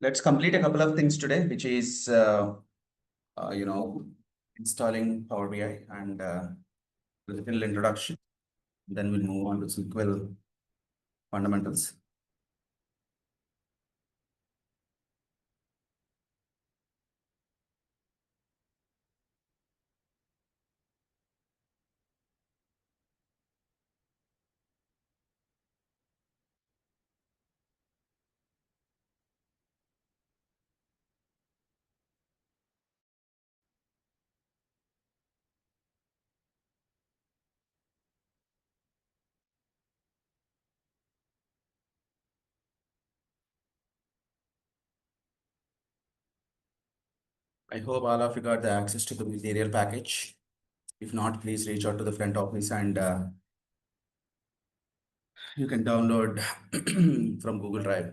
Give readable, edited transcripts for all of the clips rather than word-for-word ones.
let's complete a couple of things today, which is, installing Power BI and a little introduction. Then we'll move on to SQL fundamentals. I hope all of you got the access to the material package. If not, please reach out to the front office and you can download from Google Drive.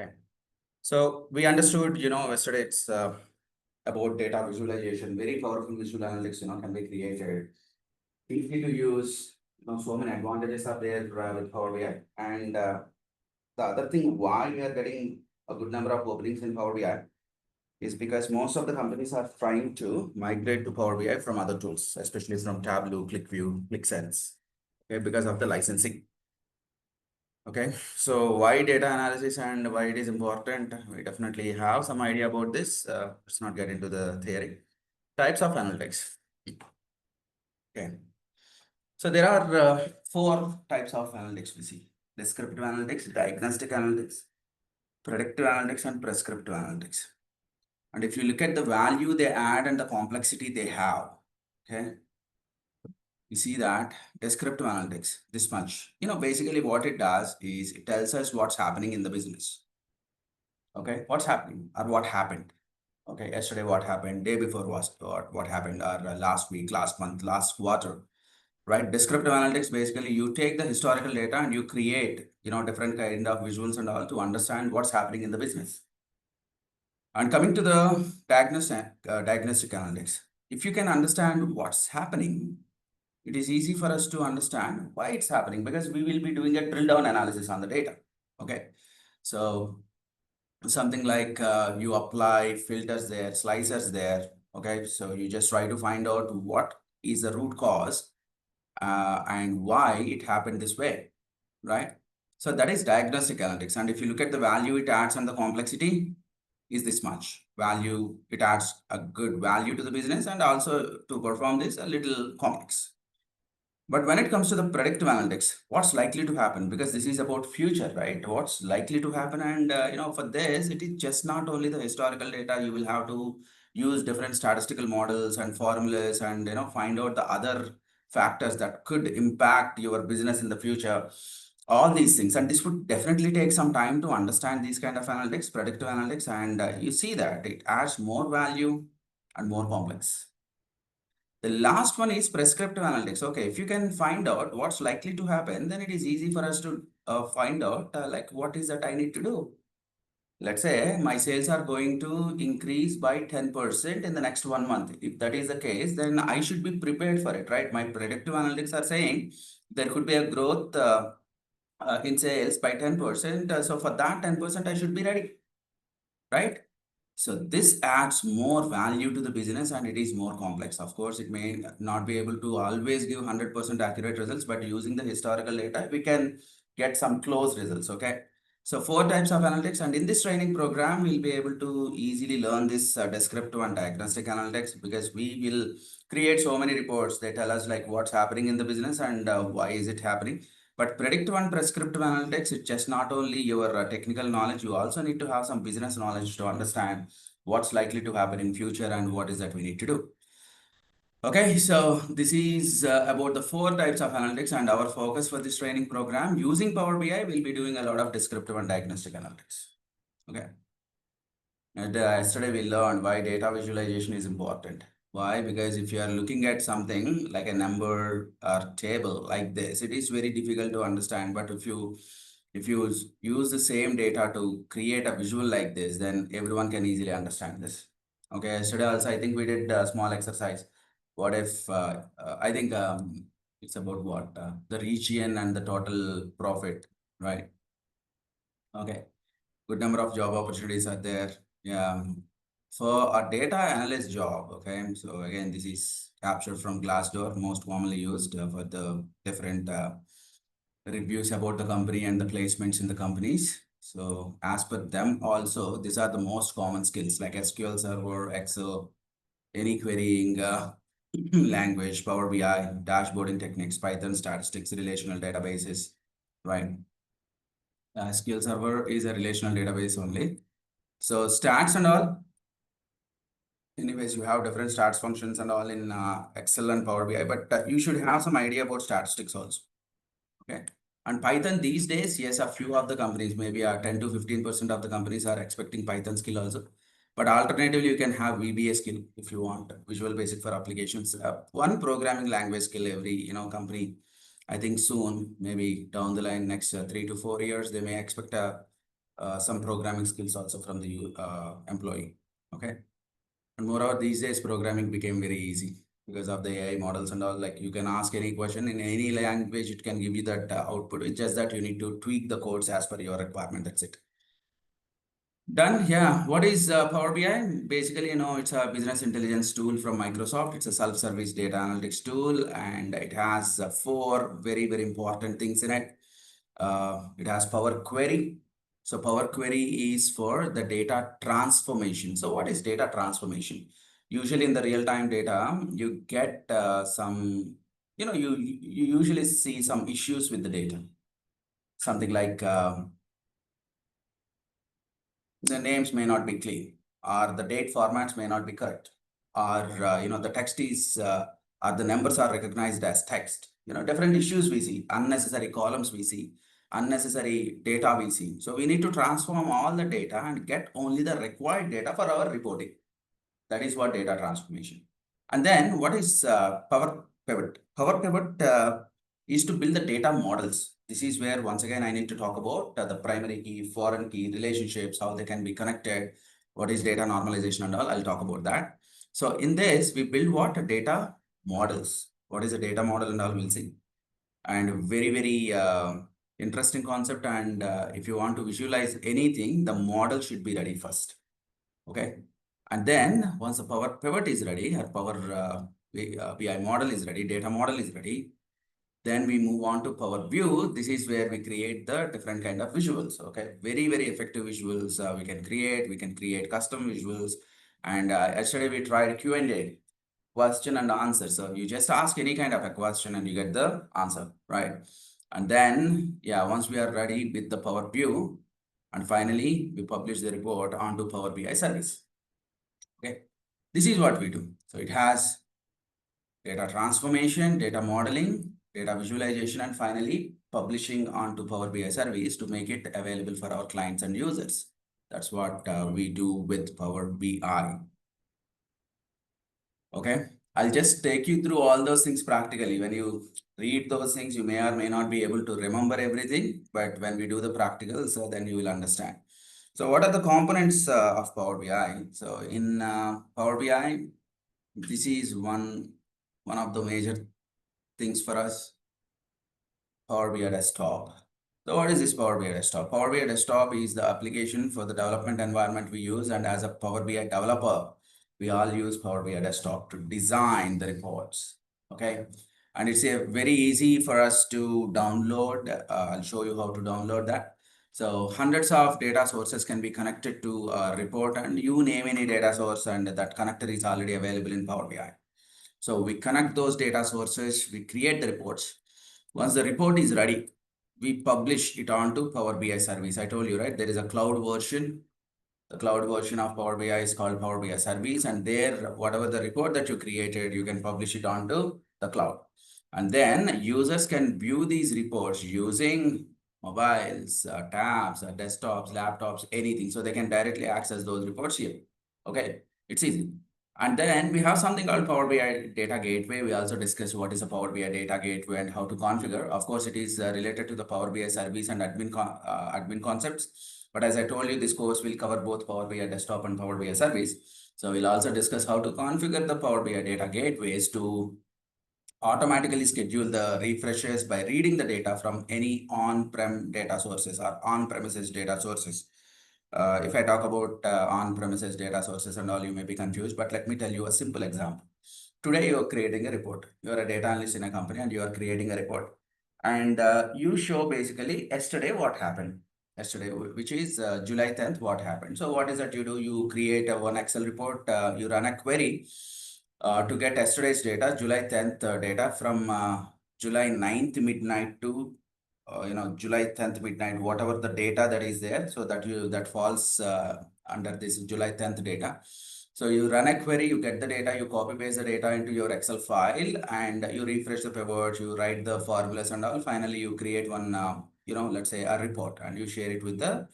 Okay. So we understood, yesterday it's about data visualization, very powerful visual analytics, can be created. Easy to use, so many advantages are there with Power BI. And the other thing why we are getting a good number of openings in Power BI is because most of the companies are trying to migrate to Power BI from other tools, especially from Tableau, ClickView, ClickSense, okay, because of the licensing. Okay, so why data analysis and why it is important? We definitely have some idea about this. Let's not get into the theory. Types of analytics. Okay. So there are 4 types of analytics we see: descriptive analytics, diagnostic analytics, predictive analytics, and prescriptive analytics. And if you look at the value they add and the complexity they have, okay, you see that descriptive analytics, this much. Basically what it does is it tells us what's happening in the business. Okay, what's happening or what happened. Okay, yesterday what happened, day before was what happened, or last week, last month, last quarter. Right? Descriptive analytics, basically you take the historical data and you create, different kind of visuals and all to understand what's happening in the business. And coming to the diagnostic analytics, if you can understand what's happening, it is easy for us to understand why it's happening, because we will be doing a drill down analysis on the data. Okay. So something like you apply filters there, slicers there. Okay. So you just try to find out what is the root cause and why it happened this way, right? So that is diagnostic analytics. And if you look at the value it adds and the complexity is this much value, it adds a good value to the business, and also to perform this a little complex. But when it comes to the predictive analytics, what's likely to happen? Because this is about future, right? What's likely to happen? And, for this, it is just not only the historical data. You will have to use different statistical models and formulas and, find out the other factors that could impact your business in the future. All these things. And this would definitely take some time to understand these kind of analytics, predictive analytics. And you see that it adds more value and more complex. The last one is prescriptive analytics. Okay, if you can find out what's likely to happen, then it is easy for us to find out like what is that I need to do. Let's say my sales are going to increase by 10% in the next 1 month. If that is the case, then I should be prepared for it, right? My predictive analytics are saying there could be a growth in sales by 10%. So for that 10%, I should be ready, right? So this adds more value to the business and it is more complex. Of course, it may not be able to always give 100% accurate results, but using the historical data, we can get some close results, okay? So 4 types of analytics, and in this training program, we'll be able to easily learn this descriptive and diagnostic analytics, because we will create so many reports. They tell us like what's happening in the business and why is it happening. But predictive and prescriptive analytics, it's just not only your technical knowledge, you also need to have some business knowledge to understand what's likely to happen in future and what is that we need to do. Okay, so this is about the 4 types of analytics, and our focus for this training program using Power BI, we'll be doing a lot of descriptive and diagnostic analytics. Okay. And yesterday we learned why data visualization is important. Why? Because if you are looking at something like a number or table like this, it is very difficult to understand. But if you use the same data to create a visual like this, then everyone can easily understand this. Okay, yesterday also I think we did a small exercise. What if I think it's about what the region and the total profit, right? Okay, good number of job opportunities are there. Yeah. For a data analyst job, okay, so again, this is captured from Glassdoor, most commonly used for the different reviews about the company and the placements in the companies. So as per them also, these are the most common skills like SQL Server, Excel, any querying language, Power BI, dashboarding techniques, Python, statistics, relational databases, right? SQL Server is a relational database only. So stats and all, anyways, you have different stats functions and all in Excel and Power BI, but you should have some idea about statistics also. Okay. And Python these days, yes, a few of the companies, maybe 10 to 15% of the companies are expecting Python skill also. But alternatively, you can have VBA skill if you want, Visual Basic for applications. One programming language skill every company. I think soon, maybe down the line, next 3 to 4 years, they may expect some programming skills also from the employee. Okay. And moreover, these days programming became very easy because of the AI models and all. Like you can ask any question in any language, it can give you that output. It's just that you need to tweak the codes as per your requirement. That's it. Done. Yeah. What is Power BI? Basically, it's a business intelligence tool from Microsoft. It's a self-service data analytics tool, and it has four very, very important things in it. It has Power Query. So Power Query is for the data transformation. So what is data transformation? Usually in the real-time data, you get you usually see some issues with the data. Something like the names may not be clean, or the date formats may not be correct, or the text is or the numbers are recognized as text. Different issues we see, unnecessary columns we see, unnecessary data we see. So we need to transform all the data and get only the required data for our reporting. That is what data transformation. And then what is Power Pivot? Power Pivot is to build the data models. This is where once again I need to talk about the primary key, foreign key, relationships, how they can be connected, what is data normalization and all. I'll talk about that. So in this, we build what? Data models. What is a data model and all we'll see. And very, very interesting concept. And if you want to visualize anything, the model should be ready first. Okay. And then once the Power Pivot is ready, or Power BI model is ready, data model is ready, then we move on to Power View. This is where we create the different kind of visuals. Okay, very, very effective visuals we can create. We can create custom visuals. And yesterday we tried Q&A, question and answer. So you just ask any kind of a question and you get the answer, right? And then, yeah, once we are ready with the Power View, and finally we publish the report onto Power BI service. Okay, this is what we do. So it has data transformation, data modeling, data visualization, and finally publishing onto Power BI service to make it available for our clients and users. That's what we do with Power BI. Okay, I'll just take you through all those things practically. When you read those things, you may or may not be able to remember everything, but when we do the practicals, so then you will understand. So what are the components of Power BI? So in Power BI, this is one of the major things for us. Power BI Desktop. So what is this Power BI Desktop? Power BI Desktop is the application for the development environment we use, and as a Power BI developer, we all use Power BI Desktop to design the reports. Okay, and it's a very easy for us to download. I'll show you how to download that. So hundreds of data sources can be connected to a report, and you name any data source, and that connector is already available in Power BI. So we connect those data sources, we create the reports. Once the report is ready, we publish it onto Power BI service. I told you, right? There is a cloud version. The cloud version of Power BI is called Power BI service. And there, whatever the report that you created, you can publish it onto the cloud. And then users can view these reports using mobiles, tabs, desktops, laptops, anything. So they can directly access those reports here. Okay, it's easy. And then we have something called Power BI Data Gateway. We also discussed what is a Power BI Data Gateway and how to configure. Of course, it is related to the Power BI service and admin concepts. But as I told you, this course will cover both Power BI Desktop and Power BI Service. So we'll also discuss how to configure the Power BI Data Gateways to automatically schedule the refreshes by reading the data from any on-prem data sources or on-premises data sources. If I talk about on-premises data sources and all, you may be confused, but let me tell you a simple example. Today, you're creating a report. You're a data analyst in a company and you are creating a report. And you show basically yesterday what happened. Yesterday, which is July 10th, what happened. So what is that you do? You create one Excel report, you run a query to get yesterday's data, July 10th data from July 9th midnight to July 10th midnight, whatever the data that is there. So that falls under this July 10th data. So you run a query, you get the data, you copy paste the data into your Excel file, and you refresh the pivots, you write the formulas and all. Finally, you create one, let's say a report, and you share it with the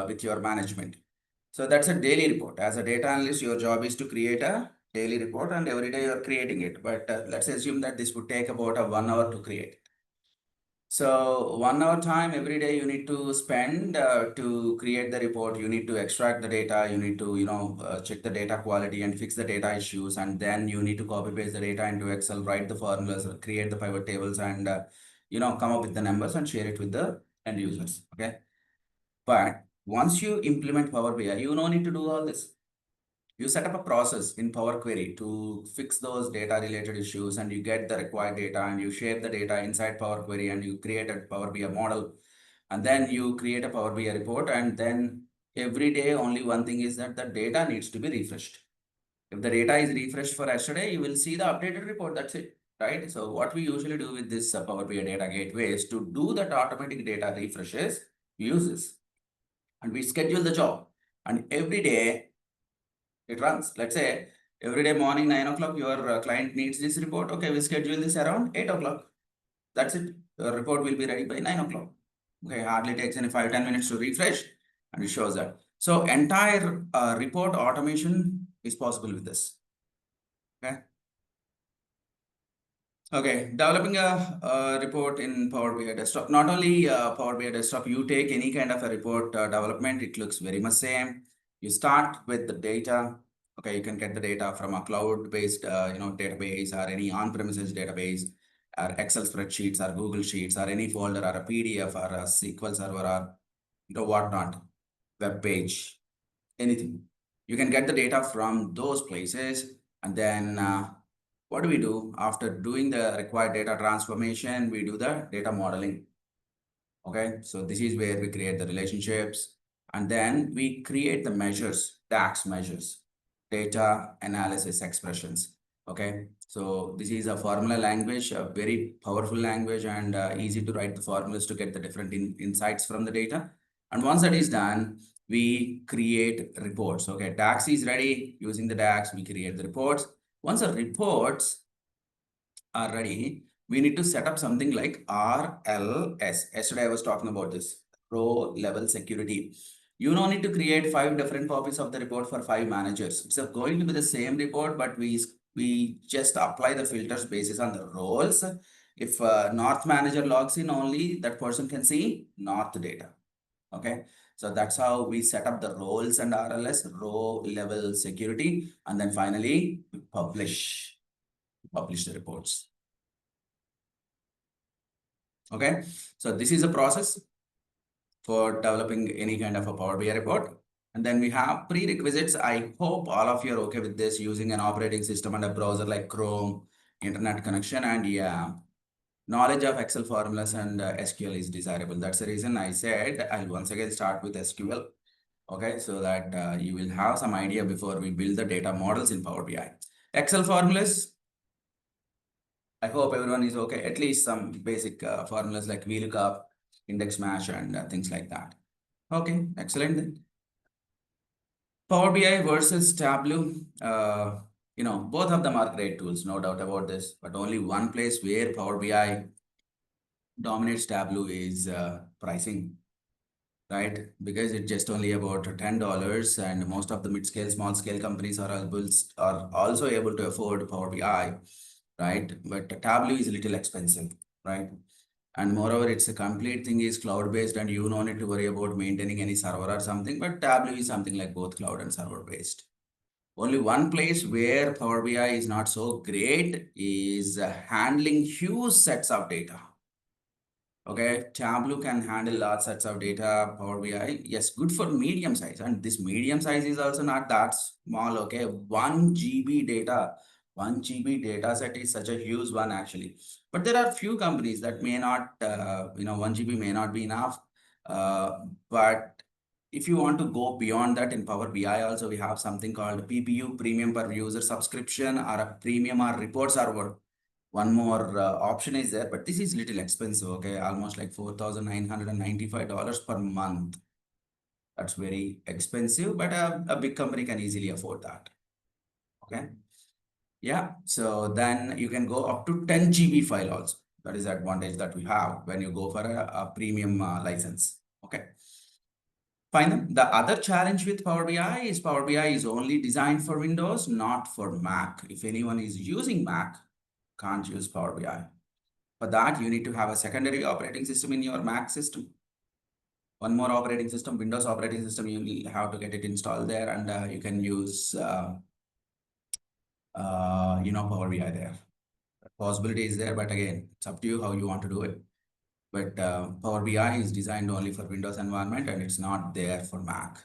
with your management. So that's a daily report. As a data analyst, your job is to create a daily report, and every day you're creating it. But let's assume that this would take about 1 hour to create. So 1 hour time every day you need to spend to create the report. You need to extract the data. You need to, check the data quality and fix the data issues. And then you need to copy paste the data into Excel, write the formulas, create the pivot tables, and, come up with the numbers and share it with the end users. Okay. But once you implement Power BI, you don't need to do all this. You set up a process in Power Query to fix those data related issues, and you get the required data and you share the data inside Power Query, and you create a Power BI model, and then you create a Power BI report. And then every day only one thing is that the data needs to be refreshed. If the data is refreshed for yesterday, you will see the updated report. That's it, right? So what we usually do with this Power BI data gateway is to do that automatic data refreshes, use this, and we schedule the job. And every day it runs. Let's say every day morning 9 o'clock, your client needs this report. Okay, we schedule this around 8 o'clock. That's it. The report will be ready by 9 o'clock. Okay, hardly takes any 5-10 minutes to refresh, and it shows that. So entire report automation is possible with this. Okay. Okay, developing a report in Power BI Desktop. Not only Power BI Desktop, you take any kind of a report development, it looks very much same. You start with the data. Okay, you can get the data from a cloud-based, database or any on-premises database, or Excel spreadsheets or Google Sheets or any folder or a PDF or a SQL server or whatnot, web page, anything. You can get the data from those places, and then what do we do? After doing the required data transformation, we do the data modeling. Okay, so this is where we create the relationships, and then we create the measures, DAX measures, data analysis expressions. Okay, so this is a formula language, a very powerful language, and easy to write the formulas to get the different insights from the data. And once that is done, we create reports. Okay, DAX is ready. Using the DAX, we create the reports. Once the reports are ready, we need to set up something like RLS. Yesterday I was talking about this, row level security. You don't need to create 5 different copies of the report for 5 managers. It's going to be the same report, but we just apply the filters basis on the roles. If North manager logs in, only that person can see North data. Okay, so that's how we set up the roles and RLS, row level security, and then finally we publish the reports. Okay, so this is a process for developing any kind of a Power BI report. And then we have prerequisites. I hope all of you are okay with this, using an operating system and a browser like Chrome, internet connection, and knowledge of Excel formulas and SQL is desirable. That's the reason I said I'll once again start with SQL. Okay, so that you will have some idea before we build the data models in Power BI. Excel formulas, I hope everyone is okay. At least some basic formulas like VLOOKUP, index match, and things like that. Okay, excellent then. Power BI versus Tableau. Both of them are great tools, no doubt about this. But only one place where Power BI dominates Tableau is pricing. right? Because it's just only about $10, and most of the mid-scale, small-scale companies are also able to afford Power BI, right? But Tableau is a little expensive, right? And moreover, it's a complete thing is cloud-based, and you don't need to worry about maintaining any server or something. But Tableau is something like both cloud and server-based. Only one place where Power BI is not so great is handling huge sets of data. Okay, Tableau can handle large sets of data. Power BI, yes, good for medium size, and this medium size is also not that small. Okay, 1 GB data, 1 GB data set is such a huge one actually. But there are few companies that may not, 1 GB may not be enough. But if you want to go beyond that in Power BI, also we have something called PPU, Premium Per User Subscription, or a premium or reports server. One more option is there, but this is little expensive, okay? Almost like $4,995 per month. That's very expensive, but a big company can easily afford that, okay? Yeah, so then you can go up to 10 GB file also. That is the advantage that we have when you go for a premium license, okay? Fine. The other challenge with Power BI is Power BI is only designed for Windows, not for Mac. If anyone is using Mac, can't use Power BI. For that, you need to have a secondary operating system in your Mac system. One more operating system, Windows operating system, you will have to get it installed there, and you can use, Power BI there. Possibility is there, but again, it's up to you how you want to do it. But Power BI is designed only for Windows environment, and it's not there for Mac.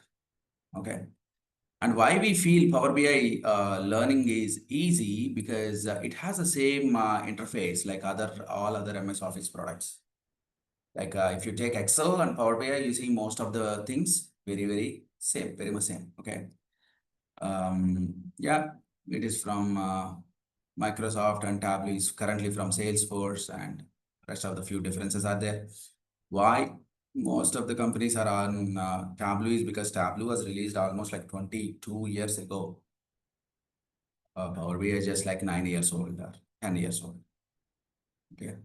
Okay. And why we feel Power BI learning is easy because it has the same interface like all other MS Office products. Like if you take Excel and Power BI, you see most of the things very same, very much same. Okay. Yeah, it is from Microsoft, and Tableau is currently from Salesforce, and rest of the few differences are there. Why most of the companies are on Tableau is because Tableau was released almost like 22 years ago. Power BI is just like 9 years old or 10 years old. Okay.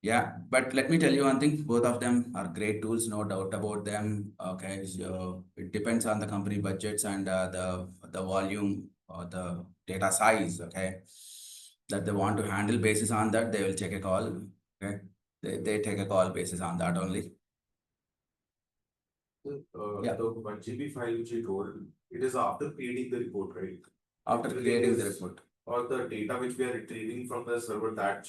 Yeah, but let me tell you one thing, both of them are great tools, no doubt about them. Okay, so it depends on the company budgets and the volume or the data size, okay, that they want to handle. Basis on that, they will take a call, okay. They take a call basis on that only. Yeah. The 1 GB file which you told, it is after creating the report, right? After creating the report. Or the data which we are retrieving from the server, that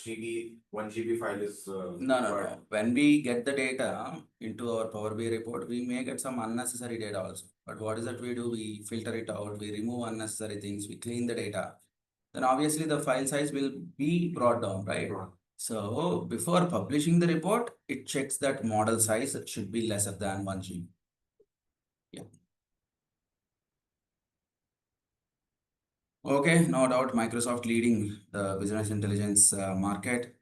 1 GB file is No. When we get the data into our Power BI report, we may get some unnecessary data also. But what is that we do? We filter it out, we remove unnecessary things, we clean the data. Then obviously the file size will be brought down, right? So before publishing the report, it checks that model size should be lesser than 1 GB. Yeah. Okay, no doubt Microsoft leading the business intelligence market.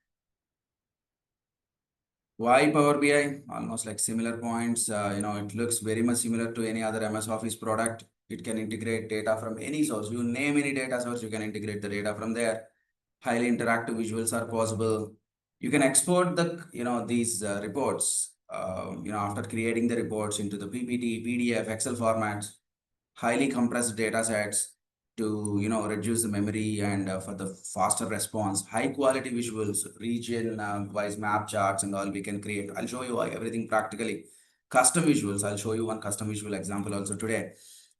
Why Power BI? Almost like similar points. It looks very much similar to any other MS Office product. It can integrate data from any source. You name any data source, you can integrate the data from there. Highly interactive visuals are possible. You can export these reports, after creating the reports into the PPT, PDF, Excel formats, highly compressed data sets to reduce the memory and for the faster response, high quality visuals, region wise map charts and all we can create. I'll show you everything practically. Custom visuals, I'll show you one custom visual example also today.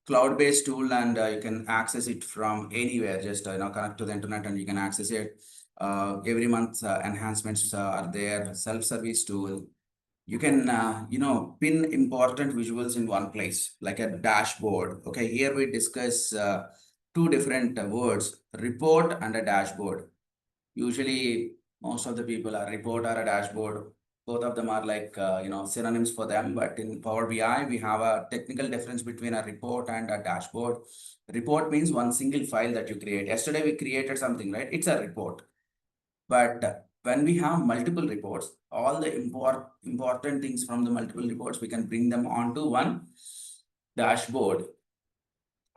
Cloud-based tool, and you can access it from anywhere. Just connect to the internet and you can access it. Every month enhancements are there. Self-service tool. You can pin important visuals in one place like a dashboard. Okay, here we discuss two different words, report and a dashboard. Usually most of the people are report or a dashboard. Both of them are like synonyms for them, but in Power BI we have a technical difference between a report and a dashboard. Report means one single file that you create. Yesterday we created something, right? It's a report. But when we have multiple reports, all the important things from the multiple reports, we can bring them onto one dashboard.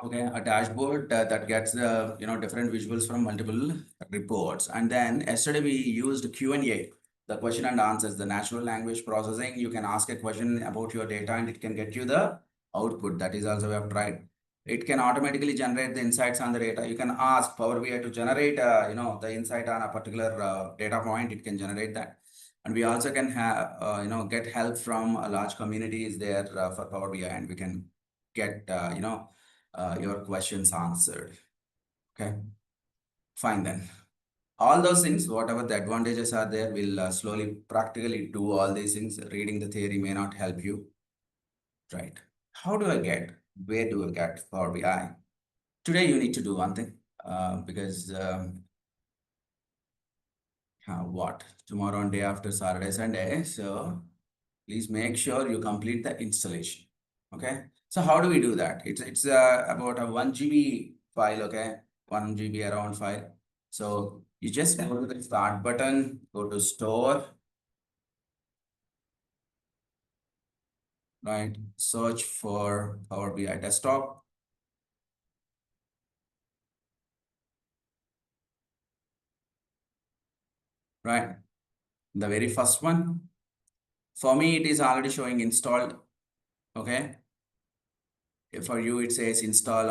Okay, a dashboard that gets the different visuals from multiple reports. And then yesterday we used Q&A. the question and answers, the natural language processing. You can ask a question about your data and it can get you the output. That is also we have tried. It can automatically generate the insights on the data. You can ask Power BI to generate, the insight on a particular data point. It can generate that. And we also can have, get help from a large communities there for Power BI, and we can get, your questions answered. Okay, fine then. All those things, whatever the advantages are there, will slowly practically do all these things. Reading the theory may not help you, right? How do I get? Where do I get Power BI? Today you need to do one thing because what? Tomorrow and day after Saturday, Sunday. So please make sure you complete the installation. Okay. So how do we do that? It's about a 1 GB file. Okay, 1 GB around file. So you just go to the start button, go to store, right? Search for Power BI desktop. Right. The very first one. For me, it is already showing installed. Okay. For you, it says install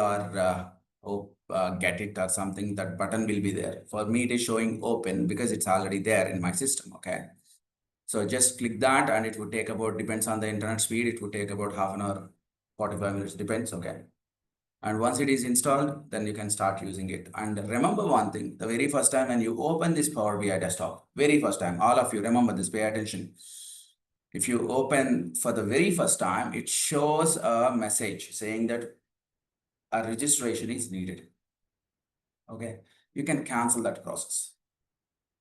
or get it or something. That button will be there. For me, it is showing open because it's already there in my system. Okay. So just click that and it would take about, depends on the internet speed, it would take about half an hour, 45 minutes, depends. Okay. And once it is installed, then you can start using it. And remember one thing, the very first time when you open this Power BI desktop, very first time, all of you remember this, pay attention. If you open for the very first time, it shows a message saying that a registration is needed. Okay, you can cancel that process.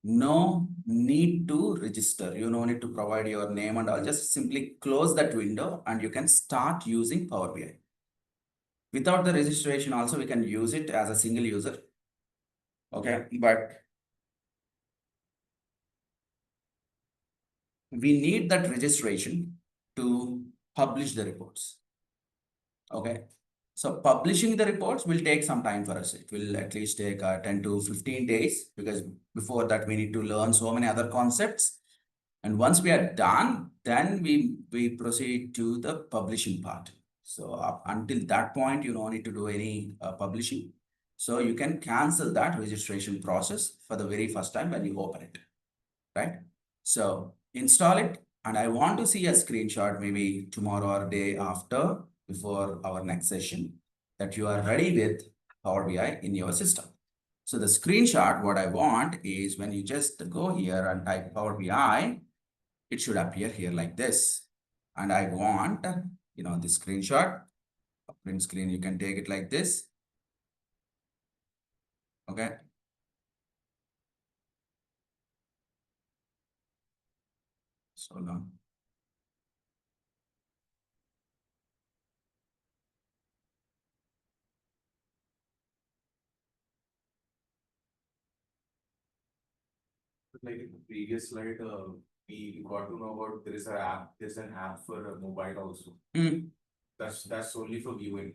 No need to register. You no need to provide your name and all. Just simply close that window and you can start using Power BI. Without the registration also, we can use it as a single user. Okay, but we need that registration to publish the reports. Okay, so publishing the reports will take some time for us. It will at least take 10 to 15 days because before that we need to learn so many other concepts. And once we are done, then we proceed to the publishing part. So up until that point, you don't need to do any publishing. So you can cancel that registration process for the very first time when you open it, right? So install it, and I want to see a screenshot maybe tomorrow or day after before our next session that you are ready with Power BI in your system. So the screenshot, what I want is when you just go here and type Power BI, it should appear here like this. And I want, the screenshot, print screen, you can take it like this. Okay. So now. Like in the previous slide, we got to know about there's an app for mobile also. That's only for viewing.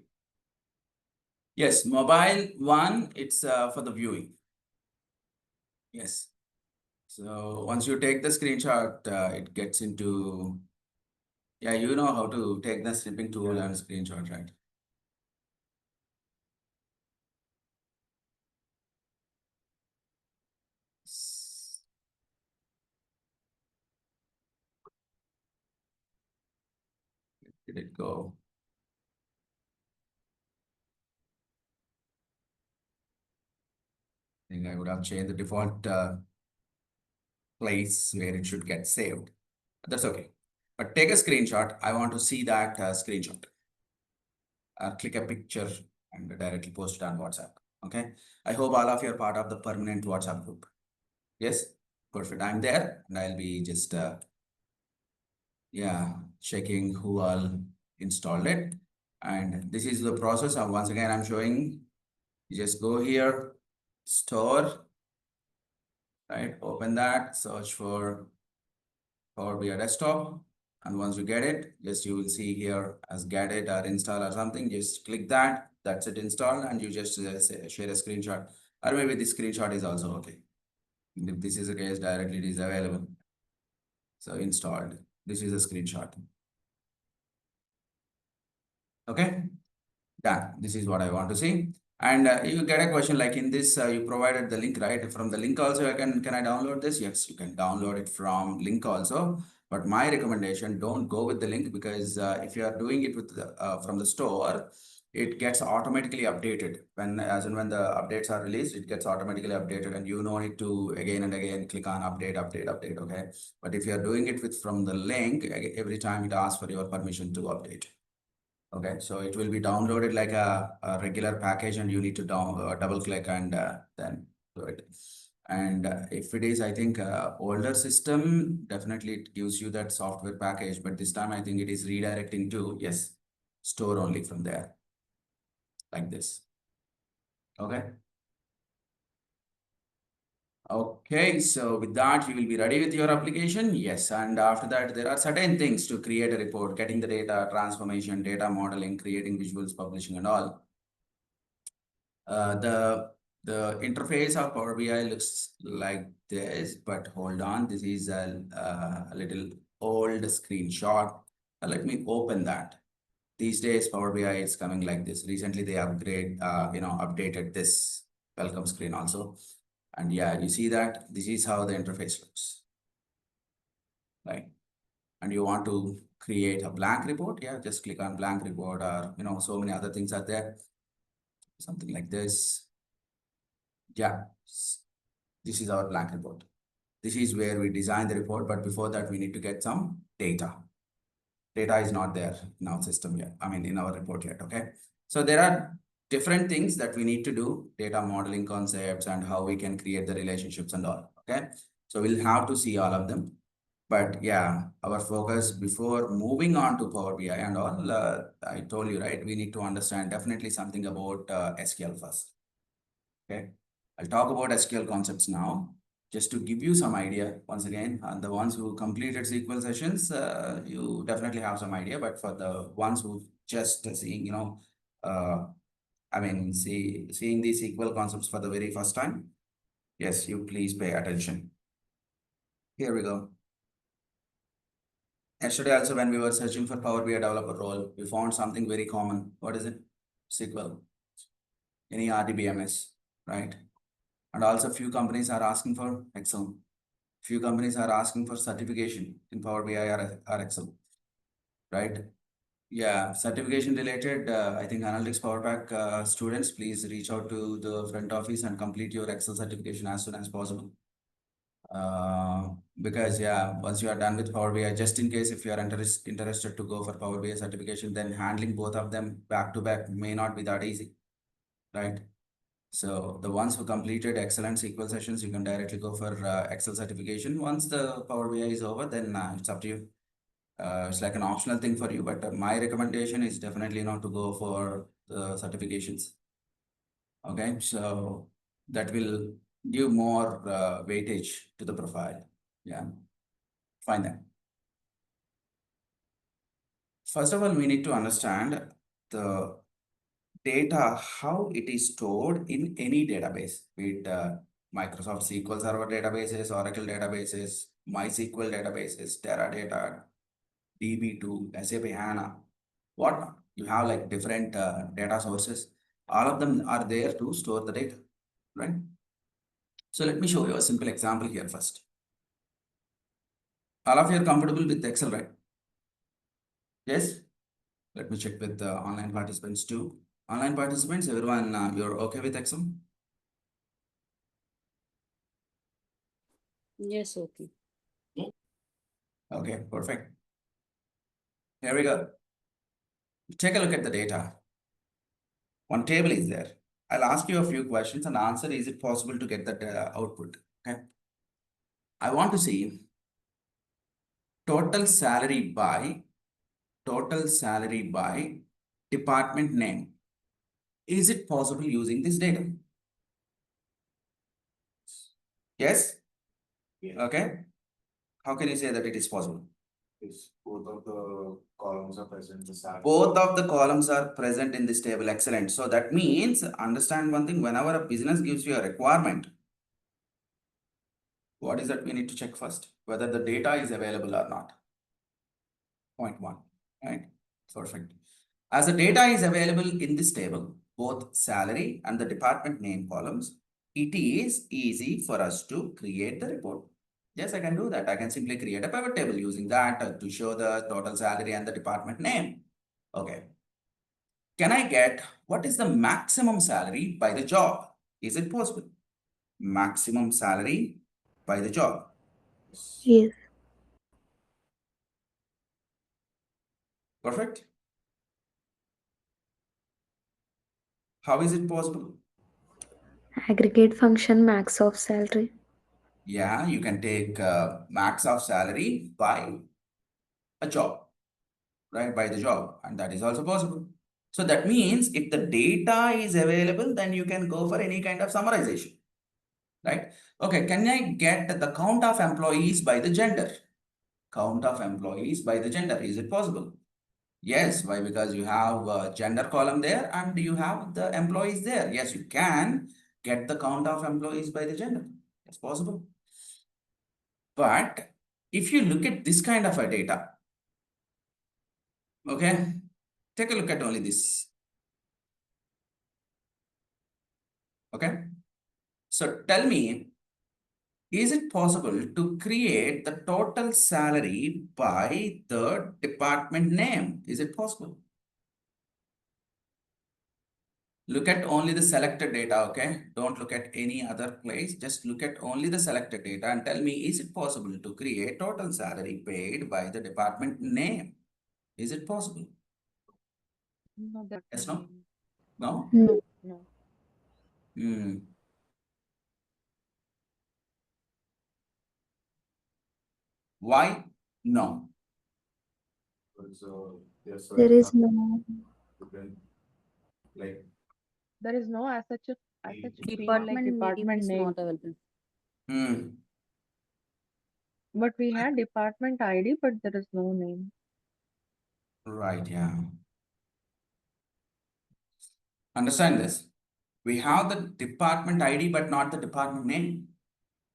Yes, mobile one, it's for the viewing. Yes. So once you take the screenshot, it gets into, yeah, you know how to take the snipping tool and screenshot, right? Did it go? I think I would have changed the default place where it should get saved. That's okay. But take a screenshot. I want to see that screenshot. Click a picture and directly post it on WhatsApp. Okay. I hope all of you are part of the permanent WhatsApp group. Yes. Perfect. I'm there and I'll be just, checking who all installed it. And this is the process. Once again, I'm showing, you just go here, store, right? Open that, search for Power BI desktop. And once you get it, just you will see here as get it or install or something, just click that, that's it installed, and you just share a screenshot. Or maybe the screenshot is also okay. If this is the case, directly it is available. So installed. This is a screenshot. Okay, done. This is what I want to see. And you get a question like in this, you provided the link, right? From the link also, can I download this? Yes, you can download it from link also. But my recommendation, don't go with the link, because if you are doing it with the, from the store, it gets automatically updated when the updates are released. It gets automatically updated, and you don't need to again and again click on update. Okay, but if you are doing it with from the link, every time it asks for your permission to update. Okay, so it will be downloaded like a regular package, and you need to double click and then do it. And if it is, I think, older system, definitely it gives you that software package. But this time, I think it is redirecting to, yes, store only from there, like this. Okay. Okay, so with that, you will be ready with your application. Yes, and after that, there are certain things to create a report, getting the data, transformation, data modeling, creating visuals, publishing, and all. The interface of Power BI looks like this, but hold on, this is a little old screenshot. Let me open that. These days, Power BI is coming like this. Recently, they updated this welcome screen also. And yeah, you see that this is how the interface looks, right? And you want to create a blank report, yeah, just click on blank report, or so many other things are there. Something like this. Yeah, this is our blank report. This is where we design the report, but before that, we need to get some data. Data is not there in our system yet, in our report yet, okay? So there are different things that we need to do, data modeling concepts and how we can create the relationships and all, okay? So we'll have to see all of them. But yeah, our focus before moving on to Power BI and all, I told you, right? We need to understand definitely something about SQL first, okay? I'll talk about SQL concepts now, just to give you some idea. Once again, the ones who completed SQL sessions, you definitely have some idea. But for the ones who just seeing, seeing these SQL concepts for the very first time, yes, you please pay attention. Here we go. Yesterday also, when we were searching for Power BI developer role, we found something very common. What is it? SQL. Any RDBMS, right? And also few companies are asking for Excel. Few companies are asking for certification in Power BI or Excel, right? Yeah, certification related, I think Analytics Power Pack students, please reach out to the front office and complete your Excel certification as soon as possible. Because yeah, once you are done with Power BI, just in case if you are interested to go for Power BI certification, then handling both of them back to back may not be that easy, right? So the ones who completed excellent SQL sessions, you can directly go for Excel certification. Once the Power BI is over, then it's up to you. It's like an optional thing for you, but my recommendation is definitely not to go for the certifications. Okay, so that will give more weightage to the profile. Yeah, fine then. First of all, we need to understand the data, how it is stored in any database, be it Microsoft SQL Server databases, Oracle databases, MySQL databases, Teradata, DB2, SAP HANA, whatnot. You have like different data sources. All of them are there to store the data, right? So let me show you a simple example here first. All of you are comfortable with Excel, right? Yes? Let me check with the online participants too. Online participants, everyone, you're okay with Excel? Yes, okay. Okay, perfect. Here we go. Take a look at the data. One table is there. I'll ask you a few questions and answer, is it possible to get that output? Okay. I want to see total salary by department name. Is it possible using this data? Yes? Yeah. Okay. How can you say that it is possible? If both of the columns are present in the salary. Both of the columns are present in this table. Excellent. So that means, understand one thing, whenever a business gives you a requirement, What is that we need to check first? Whether the data is available or not. Point 1, right? Perfect. As the data is available in this table, both salary and the department name columns, it is easy for us to create the report. Yes, I can do that. I can simply create a pivot table using that to show the total salary and the department name. Okay. Can I get what is the maximum salary by the job? Is it possible? Maximum salary by the job. Yes. Perfect. How is it possible? Aggregate function max of salary. Yeah, you can take max of salary by a job, right? By the job, and that is also possible. So that means if the data is available, then you can go for any kind of summarization, right? Okay, can I get the count of employees by the gender? Count of employees by the gender, is it possible? Yes, why? Because you have a gender column there and you have the employees there. Yes, you can get the count of employees by the gender. It's possible. But if you look at this kind of a data, okay, take a look at only this. Okay, so tell me, is it possible to create the total salary by the department name? Is it possible? Look at only the selected data, okay? Don't look at any other place. Just look at only the selected data and tell me, is it possible to create total salary paid by the department name? Is it possible? No, that Yes, no? name. No? No. No. Hmm. Why? No. So yes, There is no like There is no as such a as such field like Department name department is name. not available. Hmm. But we had department ID, but there is no name. Right, yeah. Understand this. We have the department ID, but not the department name.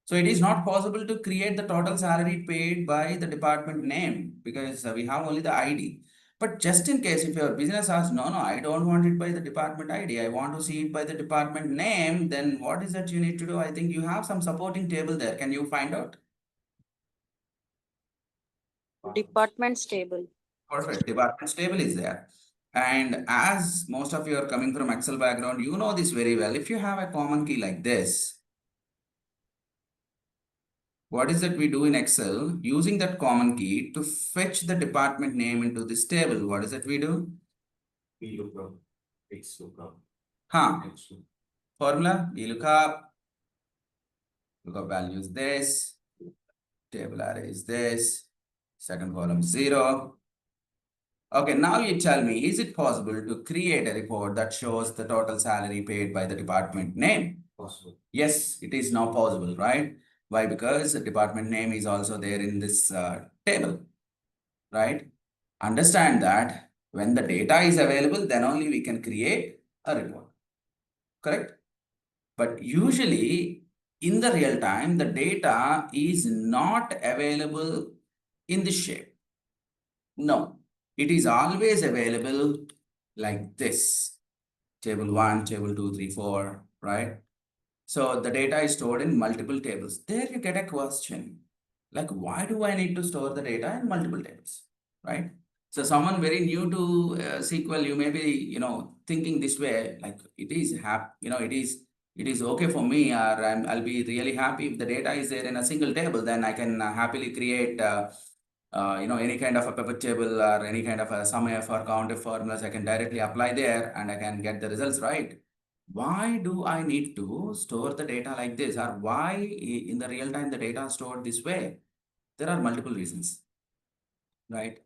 So it is not possible to create the total salary paid by the department name because we have only the ID. But just in case if your business asks, no, I don't want it by the department ID, I want to see it by the department name, then what is that you need to do? I think you have some supporting table there. Can you find out? Department's table. Perfect. Department table is there. And as most of you are coming from Excel background, you know this very well. If you have a common key like this, what is that we do in Excel? Using that common key to fetch the department name into this table. What is that we do? VLOOKUP, XLOOKUP, Huh. XLOOKUP. Formula, lookup value is this, table array is this, second column 0. Okay, now you tell me, is it possible to create a report that shows the total salary paid by the department name? Possible. Yes, it is now possible, right? Why? Because the department name is also there in this table, right? Understand that when the data is available, then only we can create a report, correct? But usually in the real time, the data is not available in this shape. No, it is always available like this. Table 1, table 2, 3, 4, right? So the data is stored in multiple tables. There you get a question, like why do I need to store the data in multiple tables, right? So someone very new to SQL, you may be, thinking this way, like it is okay for me, or I'll be really happy if the data is there in a single table, then I can happily create, any kind of a pivot table or any kind of a sum F or count F formulas. I can directly apply there and I can get the results, right? Why do I need to store the data like this, or why in the real time the data is stored this way? There are multiple reasons, right?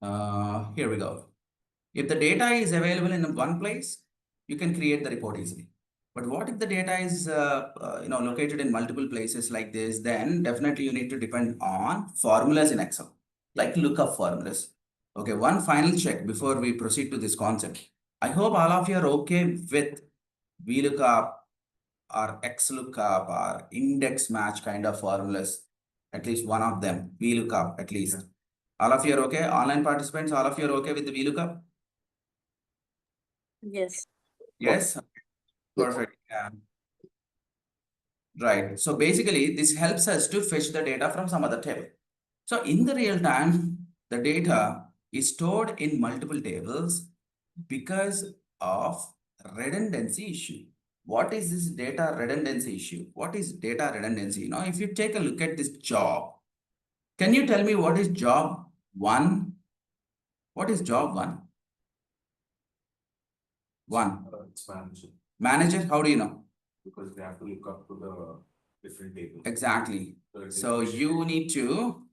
Here we go. If the data is available in one place, you can create the report easily. But what if the data is located in multiple places like this? Then definitely you need to depend on formulas in Excel, like lookup formulas. Okay, one final check before we proceed to this concept. I hope all of you are okay with VLOOKUP, or XLOOKUP or index match kind of formulas. At least one of them, VLOOKUP at least. All of you are okay? Online participants, all of you are okay with the VLOOKUP? Yes. Yes? Perfect. Yeah. Right. So basically, this helps us to fetch the data from some other table. So in the real time, the data is stored in multiple tables because of redundancy issue. What is this data redundancy issue? What is data redundancy? You know, if you take a look at this job, can you tell me what is job one? What is job one? One. It's manager, Manager, how do you know? because they have to look up to the different tables. Exactly. it's So different. you need to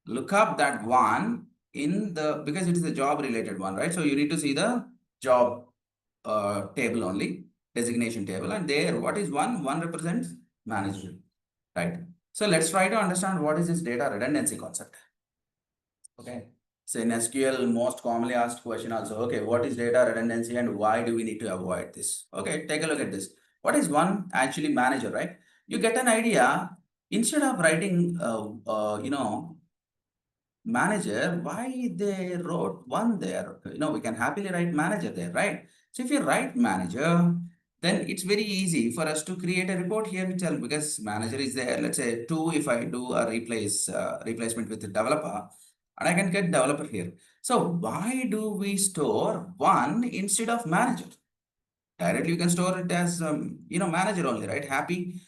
look up that one in the, because it is a job related one, right? So you need to see the job table only, designation table, and there what is one? One represents manager, right? So let's try to understand what is this data redundancy concept. Okay. So in SQL, most commonly asked question also, okay, what is data redundancy and why do we need to avoid this? Okay, take a look at this. What is one? Actually manager, right? You get an idea, instead of writing, manager, why they wrote one there? You know, we can happily write manager there, right? So if you write manager, then it's very easy for us to create a report here itself because manager is there. Let's say two, if I do a replacement with the developer, and I can get developer here. So why do we store one instead of manager? Directly you can store it as manager only, right? Happy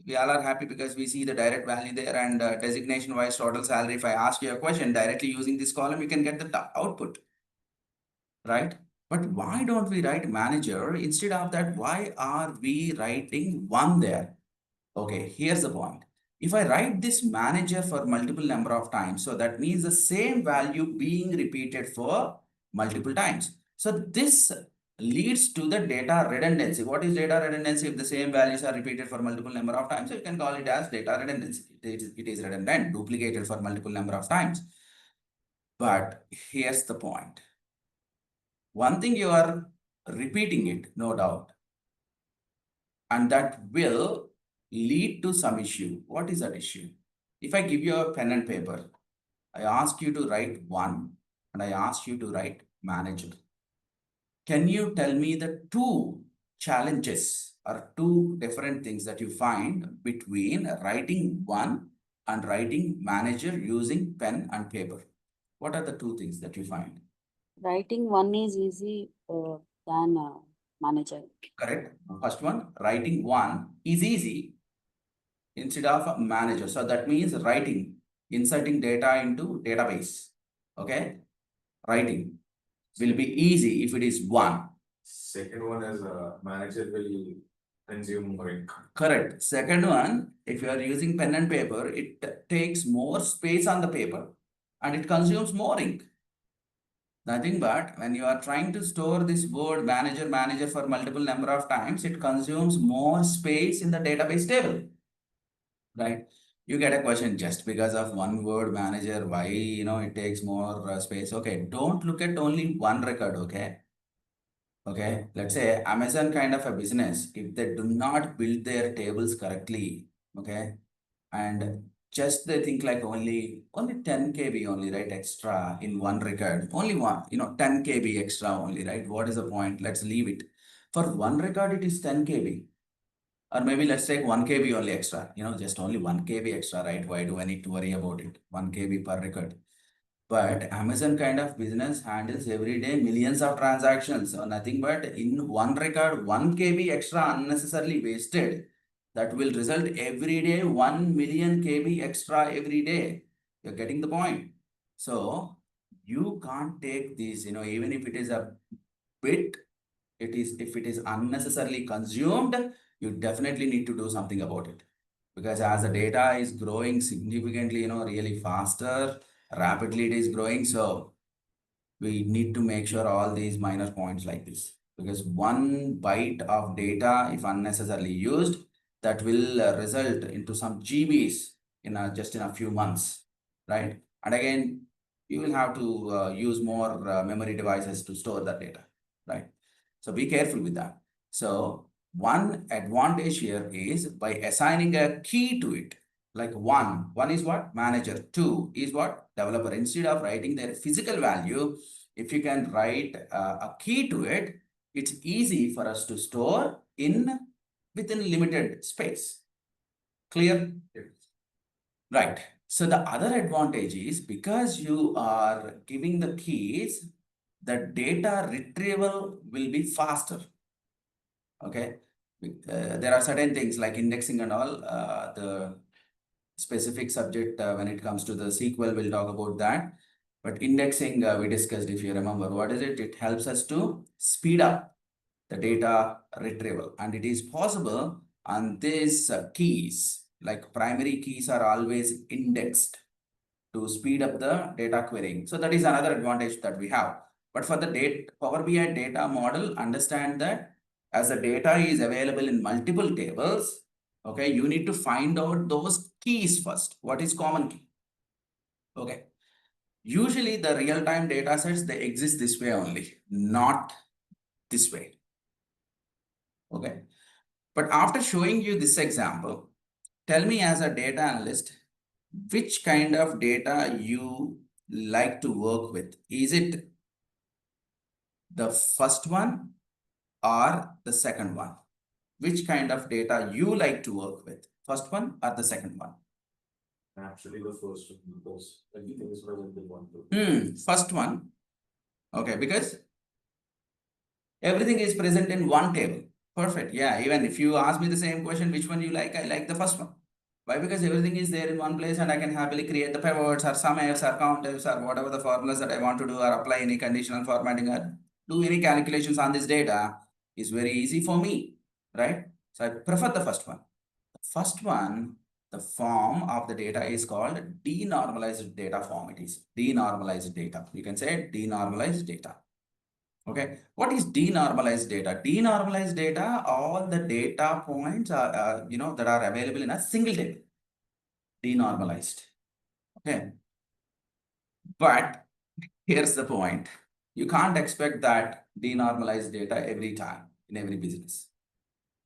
we all are happy because we see the direct value there, and designation wise total salary. If I ask you a question directly using this column, you can get the output, right? But why don't we write manager instead of that? Why are we writing one there? Okay, here's the point. If I write this manager for multiple number of times, so that means the same value being repeated for multiple times. So this leads to the data redundancy. What is data redundancy? If the same values are repeated for multiple number of times, so you can call it as data redundancy. It is redundant, duplicated for multiple number of times. But here's the point. One thing, you are repeating it, no doubt, and that will lead to some issue. What is that issue? If I give you a pen and paper, I ask you to write one and I ask you to write manager. Can you tell me the two challenges or two different things that you find between writing one and writing manager using pen and paper? What are the two things that you find? Writing one is easy than manager. Correct. First one, writing one is easy instead of manager. So that means writing, inserting data into database. Okay. Writing will be easy if it is one. Second one is manager will consume more ink. Correct. Second one, if you are using pen and paper, it takes more space on the paper and it consumes more ink. Nothing but when you are trying to store this word manager for multiple number of times, it consumes more space in the database table. Right? You get a question just because of one word manager, why, it takes more space. Okay, don't look at only one record, okay? Okay, let's say Amazon kind of a business, if they do not build their tables correctly, okay, and just they think like only 10 KB only, right, extra in one record, only one, 10 KB extra only, right? What is the point? Let's leave it. For one record, it is 10 KB. Or maybe let's take 1 KB only extra, just only 1 KB extra, right? Why do I need to worry about it? 1 KB per record. But Amazon kind of business handles every day millions of transactions. So nothing but in one record, 1 KB extra unnecessarily wasted. That will result every day 1 million KB extra every day. You're getting the point. So you can't take this, even if it is a bit, if it is unnecessarily consumed, you definitely need to do something about it. Because as the data is growing significantly, really faster, rapidly it is growing. So we need to make sure all these minor points like this, because one byte of data, if unnecessarily used, that will result into some GBs in just in a few months, right? And again, you will have to use more memory devices to store that data, right? So be careful with that. So one advantage here is by assigning a key to it. Like one is what? Manager. 2 is what? Developer. Instead of writing their physical value, if you can write a key to it, it's easy for us to store within limited space. Clear? Right. So the other advantage is because you are giving the keys, the data retrieval will be faster. Okay. There are certain things like indexing and all, the specific subject when it comes to the SQL, we'll talk about that. But indexing, we discussed, if you remember, what is it? It helps us to speed up the data retrieval. And it is possible on these keys, like primary keys are always indexed to speed up the data querying. So that is another advantage that we have. But for the Power BI data model, understand that as the data is available in multiple tables, okay, you need to find out those keys first. What is common key? Okay. Usually the real-time data sets, they exist this way only, not this way. Okay. But after showing you this example, tell me as a data analyst, which kind of data you like to work with? Is it the first one or the second one? Which kind of data you like to work with? First one or the second one? Actually, the first one, because everything is present in one table. First one. Okay, because everything is present in one table. Perfect. Yeah, even if you ask me the same question, which one you like, I like the first one. Why? Because everything is there in one place and I can happily create the pivots or sum ifs or count ifs or whatever the formulas that I want to do, or apply any conditional formatting or do any calculations on this data is very easy for me, right? So I prefer the first one. The first one, the form of the data is called denormalized data form. It is denormalized data. You can say denormalized data. Okay, what is denormalized data? Denormalized data, all the data points are, that are available in a single table. Denormalized. Okay. But here's the point. You can't expect that denormalized data every time in every business.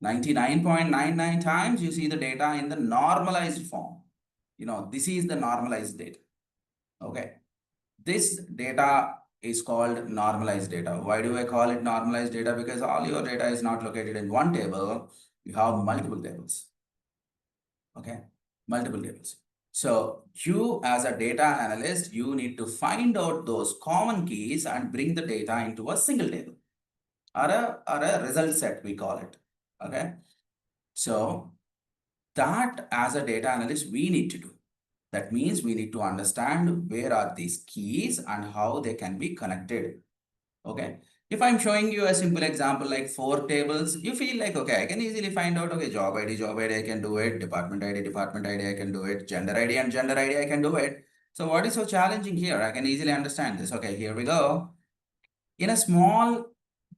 99.99 times you see the data in the normalized form. This is the normalized data. Okay. This data is called normalized data. Why do I call it normalized data? Because all your data is not located in one table. You have multiple tables. Okay, multiple tables. So you as a data analyst, you need to find out those common keys and bring the data into a single table or a result set, we call it. Okay, so that as a data analyst, we need to do. That means we need to understand where are these keys and how they can be connected. Okay. If I'm showing you a simple example like 4 tables, you feel like, okay, I can easily find out, okay, job ID, I can do it. Department ID, I can do it. Gender ID and gender ID, I can do it. So what is so challenging here? I can easily understand this. Okay, here we go. In a small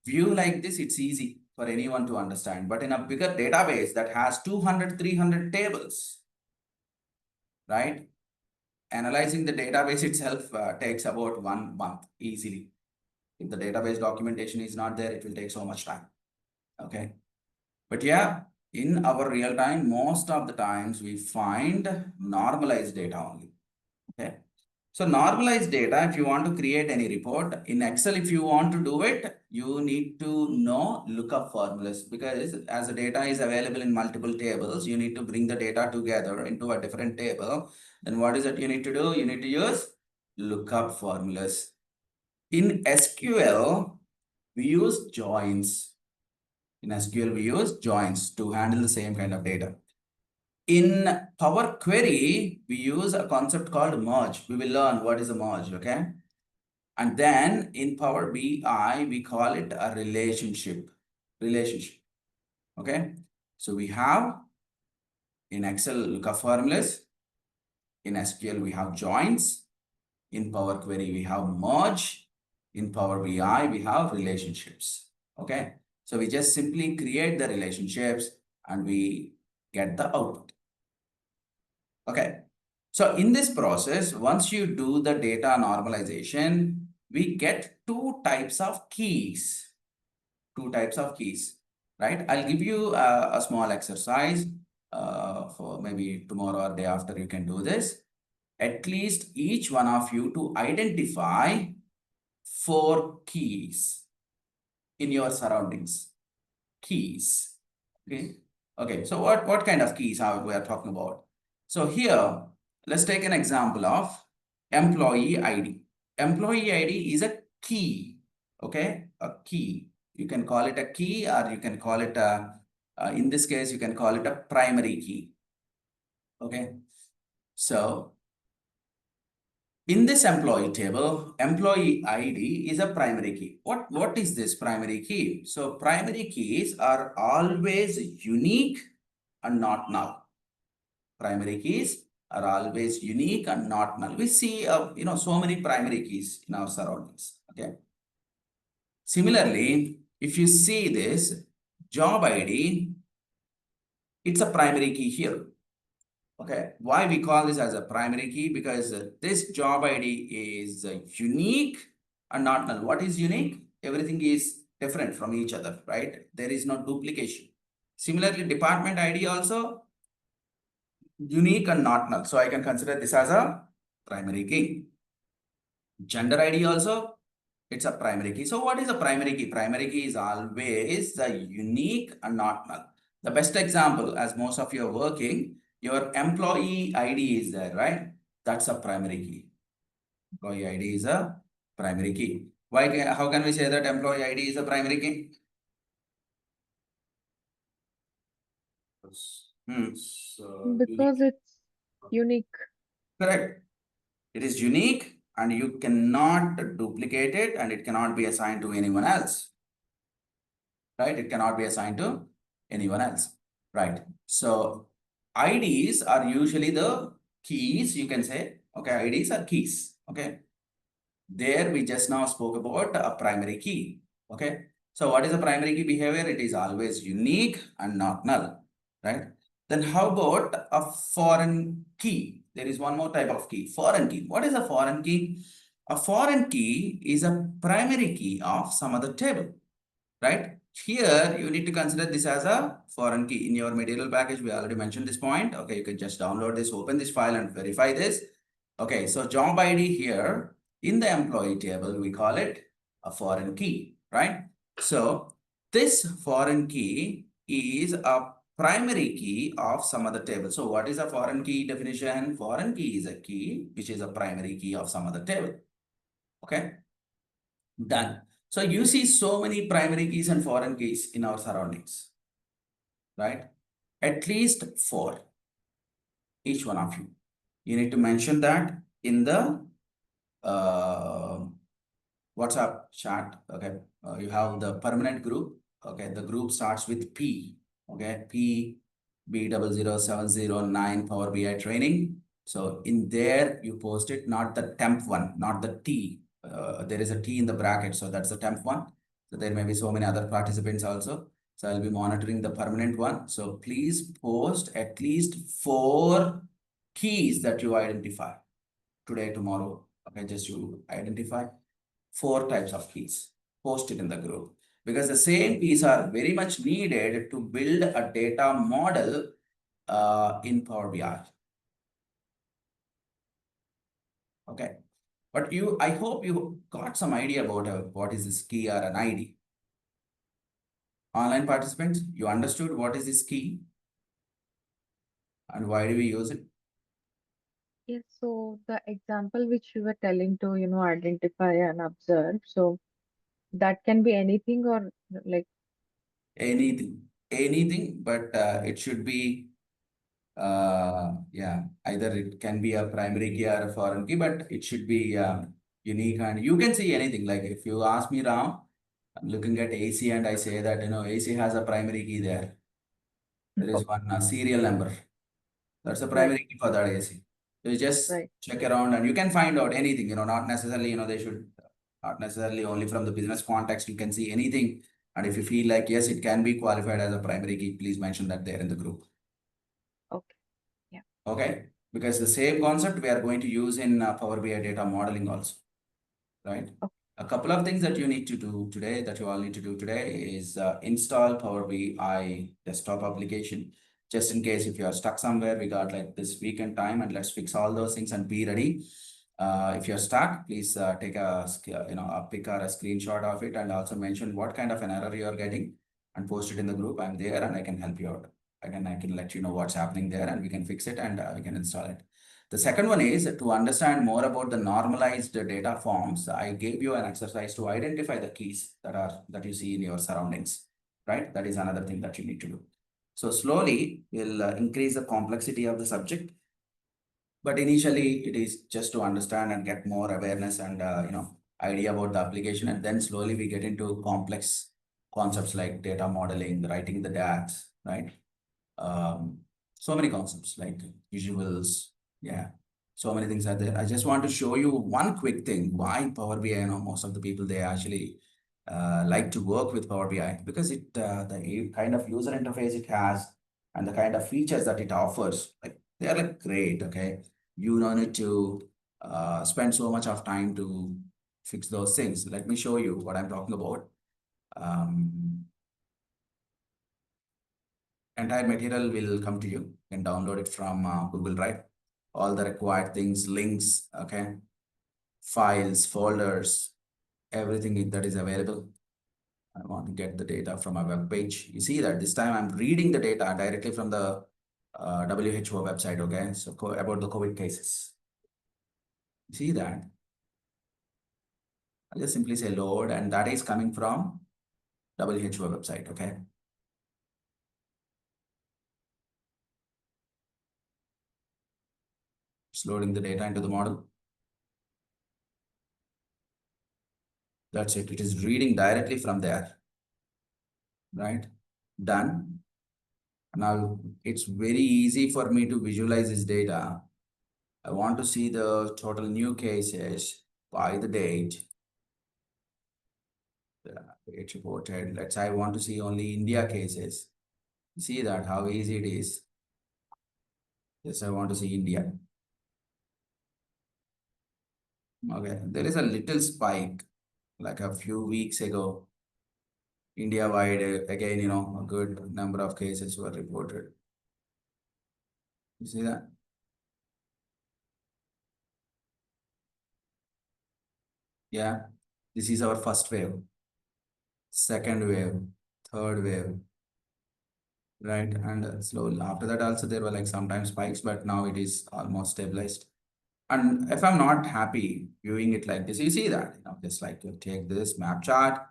view like this, it's easy for anyone to understand. But in a bigger database that has 200, 300 tables, right? Analyzing the database itself takes about 1 month easily. If the database documentation is not there, it will take so much time. Okay. But yeah, in our real time, most of the times we find normalized data only. Okay. So normalized data, if you want to create any report in Excel, if you want to do it, you need to know lookup formulas, because as the data is available in multiple tables, you need to bring the data together into a different table. Then what is it you need to do? You need to use lookup formulas. In SQL, we use joins. In SQL, we use joins to handle the same kind of data. In Power Query, we use a concept called merge. We will learn what is a merge, okay? And then in Power BI, we call it a relationship. Okay? So we have in Excel lookup formulas. In SQL, we have joins. In Power Query, we have merge. In Power BI, we have relationships. Okay. So we just simply create the relationships and we get the output. Okay. So in this process, once you do the data normalization, we get 2 types of keys. 2 types of keys. right? I'll give you a small exercise for maybe tomorrow or day after you can do this. At least each one of you to identify 4 keys in your surroundings. Keys. Okay. Okay. So what kind of keys are we talking about? So here, let's take an example of employee ID. Employee ID is a key. Okay, a key. You can call it a key, or you can call it a. In this case, you can call it a primary key. Okay. So in this employee table, employee ID is a primary key. What is this primary key? So primary keys are always unique and not null. Primary keys are always unique and not null. We see, so many primary keys in our surroundings. Okay. Similarly, if you see this job ID, it's a primary key here. Okay, why we call this as a primary key? Because this job ID is unique and not null. What is unique? Everything is different from each other, right? There is no duplication. Similarly, department ID also unique and not null. So I can consider this as a primary key. Gender ID also, it's a primary key. So what is a primary key? Primary key is always the unique and not null. The best example, as most of you are working, your employee ID is there, right? That's a primary key. Employee ID is a primary key. How can we say that employee ID is a primary key? Because it's unique. Correct. It is unique and you cannot duplicate it, and it cannot be assigned to anyone else. Right? It cannot be assigned to anyone else. Right. So IDs are usually the keys, you can say. Okay, IDs are keys. Okay. There we just now spoke about a primary key. Okay. So what is a primary key behavior? It is always unique and not null. Right. Then how about a foreign key? There is one more type of key, foreign key. What is a foreign key? A foreign key is a primary key of some other table, right? Here, you need to consider this as a foreign key. In your material package, we already mentioned this point. Okay, you can just download this, open this file and verify this. Okay, so job ID here in the employee table, we call it a foreign key, right? So this foreign key is a primary key of some other table. So what is a foreign key definition? Foreign key is a key which is a primary key of some other table. Okay, done. So you see so many primary keys and foreign keys in our surroundings, right? At least 4, each one of you. You need to mention that in the WhatsApp chat. Okay, you have the permanent group. Okay, the group starts with P. Okay, P B00709 Power BI training. So in there you post it, not the temp one, not the T. There is a T in the bracket, so that's the temp one. So there may be so many other participants also. So I'll be monitoring the permanent one. So please post at least 4 keys that you identify today, tomorrow. Okay, just you identify 4 types of keys. Post it in the group, because the same keys are very much needed to build a data model in Power BI. Okay, but I hope you got some idea about what is this key or an ID. Online participants, you understood what is this key and why do we use it? Yes, so the example which you were telling to, identify and observe, so that can be anything or like Anything, but it should be yeah, either it can be a primary key or a foreign key, but it should be unique, and you can see anything. Like if you ask me now, I'm looking at AC and I say that, AC has a primary key there. There is one serial number. That's a primary key for that AC. So you just Right. check around and you can find out anything, not necessarily, they should not necessarily only from the business context, you can see anything. And if you feel like, yes, it can be qualified as a primary key, please mention that there in the group. Okay. Yeah. Okay, because the same concept we are going to use in Power BI data modeling also, right? Okay. A couple of things that you need to do today, that you all need to do today is install Power BI desktop application. Just in case if you are stuck somewhere, we got like this weekend time and let's fix all those things and be ready. If you're stuck, please take a pic or a screenshot of it and also mention what kind of an error you're getting and post it in the group. I'm there and I can help you out. I can let you know what's happening there and we can fix it and we can install it. The second one is to understand more about the normalized data forms. I gave you an exercise to identify the keys that you see in your surroundings, right? That is another thing that you need to do. So slowly we'll increase the complexity of the subject. But initially it is just to understand and get more awareness and idea about the application. And then slowly we get into complex concepts like data modeling, writing the DAX, right? So many concepts like visuals. Yeah, so many things are there. I just want to show you one quick thing why Power BI. Most of the people, they actually like to work with Power BI because it the kind of user interface it has and the kind of features that it offers, like they are like great. Okay, you don't need to spend so much of time to fix those things. Let me show you what I'm talking about. Entire material will come to you. You can download it from Google Drive. All the required things, links, okay, files, folders, everything that is available. I want to get the data from a web page. You see that this time I'm reading the data directly from the WHO website, okay? So about the COVID cases. You see that? I'll just simply say load and that is coming from WHO website, okay? It's loading the data into the model. That's it. It is reading directly from there, right? Done. Now it's very easy for me to visualize this data. I want to see the total new cases by the date. It's reported. Let's say I want to see only India cases. See that how easy it is. Yes, I want to see India. Okay, there is a little spike like a few weeks ago. India-wide, again, a good number of cases were reported. You see that? Yeah, this is our first wave, second wave, third wave, right? And slowly after that also there were like sometimes spikes, but now it is almost stabilized. And if I'm not happy viewing it like this, you see that, just like you take this map chart,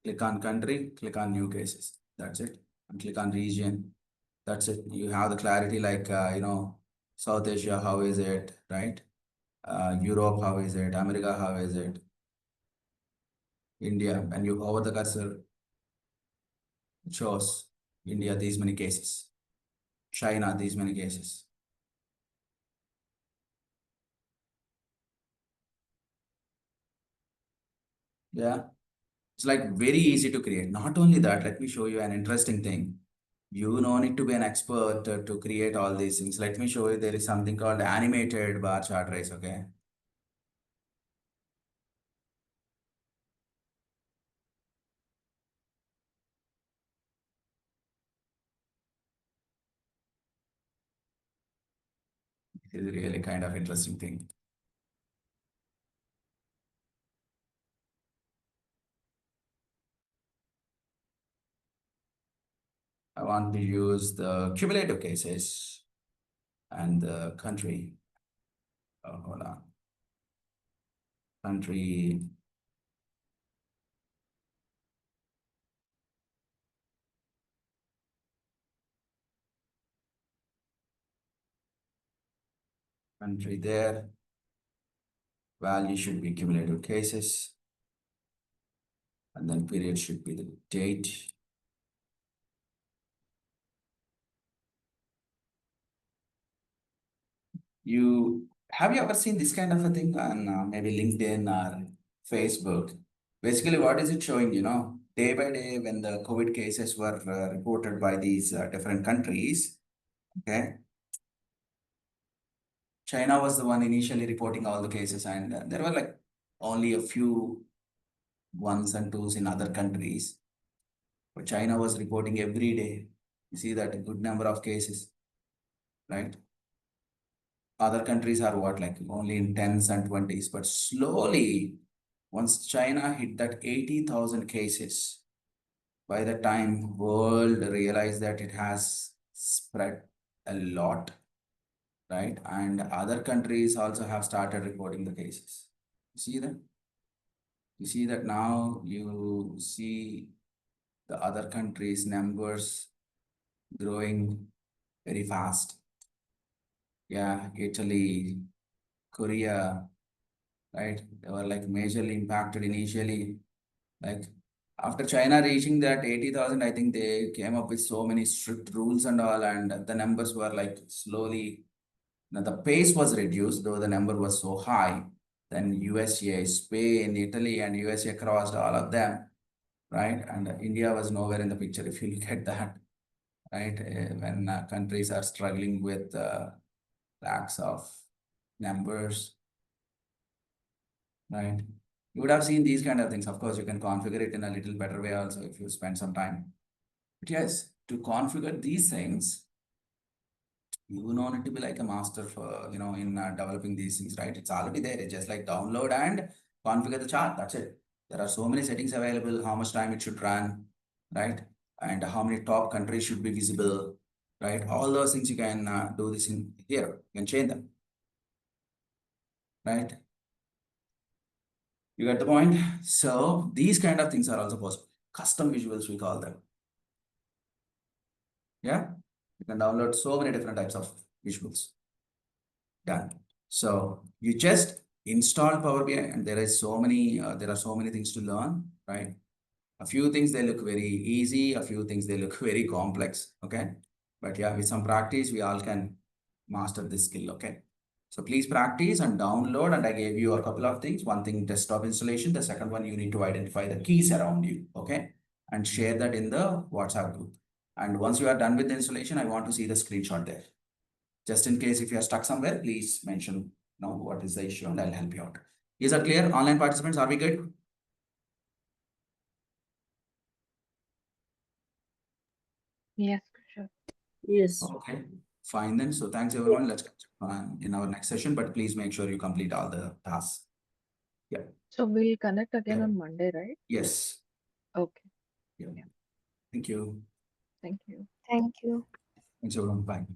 click on country, click on new cases. That's it. And click on region. That's it. You have the clarity like, South Asia, how is it, right? Europe, how is it? America, how is it? India, and you hover the cursor, it shows India, these many cases. China, these many cases. Yeah, it's like very easy to create. Not only that, let me show you an interesting thing. You don't need to be an expert to create all these things. Let me show you, there is something called animated bar chart race, okay? It is really kind of interesting thing. I want to use the cumulative cases and the country. Oh, hold on. Country. Country there. Value should be cumulative cases. And then period should be the date. Have you ever seen this kind of a thing on maybe LinkedIn or Facebook? Basically, what is it showing? Day by day, when the COVID cases were reported by these different countries, okay, China was the one initially reporting all the cases, and there were like only a few ones and twos in other countries. But China was reporting every day. You see that a good number of cases, right? Other countries are what, like only in tens and twenties, but slowly, once China hit that 80,000 cases, by the time world realized that it has spread a lot, right? And other countries also have started reporting the cases. You see that? You see that now you see the other countries' numbers growing very fast. Yeah, Italy, Korea, right? They were like majorly impacted initially. Like after China reaching that 80,000, I think they came up with so many strict rules and all, and the numbers were like slowly. Now the pace was reduced, though the number was so high. Then USA, Spain, Italy, and USA crossed all of them, right? And India was nowhere in the picture if you look at that, right? When countries are struggling with lakhs of numbers, right? You would have seen these kind of things. Of course, you can configure it in a little better way also if you spend some time. But yes, to configure these things, you don't need to be like a master for, in developing these things, right? It's already there. It's just like download and configure the chart. That's it. There are so many settings available, how much time it should run, right? And how many top countries should be visible, right? All those things you can do this in here. You can change them, right? You get the point? So these kind of things are also possible. Custom visuals, we call them. Yeah, you can download so many different types of visuals. Done. So you just install Power BI, and there are so many things to learn, right? A few things they look very easy, a few things they look very complex. Okay, but yeah, with some practice, we all can master this skill. Okay. So please practice and download. And I gave you a couple of things. One thing, desktop installation. The second one, you need to identify the keys around you. Okay. And share that in the WhatsApp group. And once you are done with the installation, I want to see the screenshot there. Just in case if you are stuck somewhere, please mention what is the issue and I'll help you out. Is that clear? Online participants, are we good? Yes, sure. Yes. Okay, fine then. So thanks everyone. Let's catch up in our next session, but please make sure you complete all the tasks. Yeah. So we'll connect again on Monday, right? Yes. Okay. Yeah. Thank you. Thank you. Thank you. Thanks everyone. Bye.